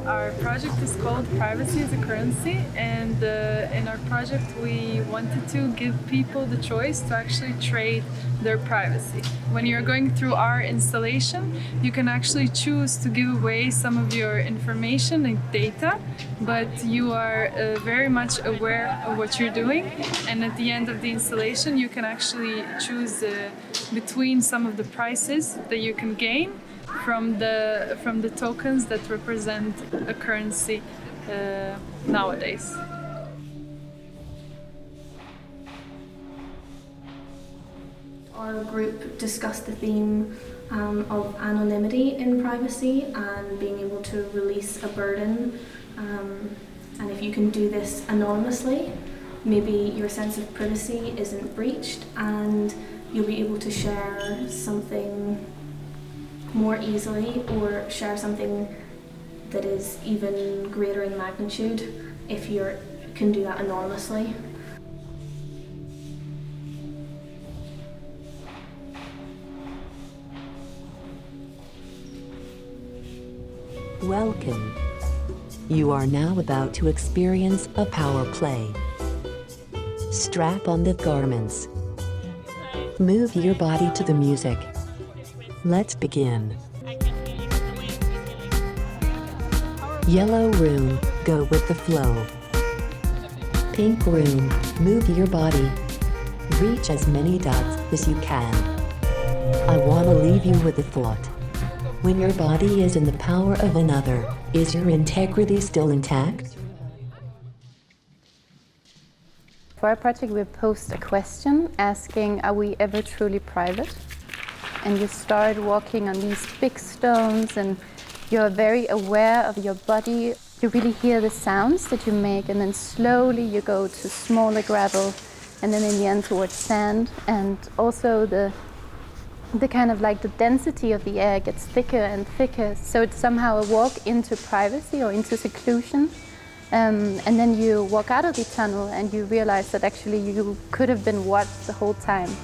our project is called Privacy as a Currency, and in our project we wanted to give people the choice to actually trade their privacy. When you're going through our installation, you can actually choose to give away some of your information and data, but you are very much aware of what you're doing, and at the end of the installation you can actually choose between some of the prices that you can gain from the tokens that represent a currency nowadays. Our group discussed the theme of anonymity in privacy and being able to release a burden. And if you can do this anonymously, maybe your sense of privacy isn't breached and you'll be able to share something more easily or share something that is even greater in magnitude if you can do that anonymously. Welcome. You are now about to experience a power play. Strap on the garments. Move your body to the music. Let's begin. Yellow room, go with the flow. Pink room, move your body. Reach as many dots as you can. I want to leave you with a thought. When your body is in the power of another, is your integrity still intact? For our project, we posed a question asking, are we ever truly private? And you start walking on these big stones and you're very aware of your body. You really hear the sounds that you make, and then slowly you go to smaller gravel and then in the end towards sand. And also the kind of like the density of the air gets thicker and thicker. So it's somehow a walk into privacy or into seclusion. And then you walk out of the tunnel and you realize that actually you could have been watched the whole time.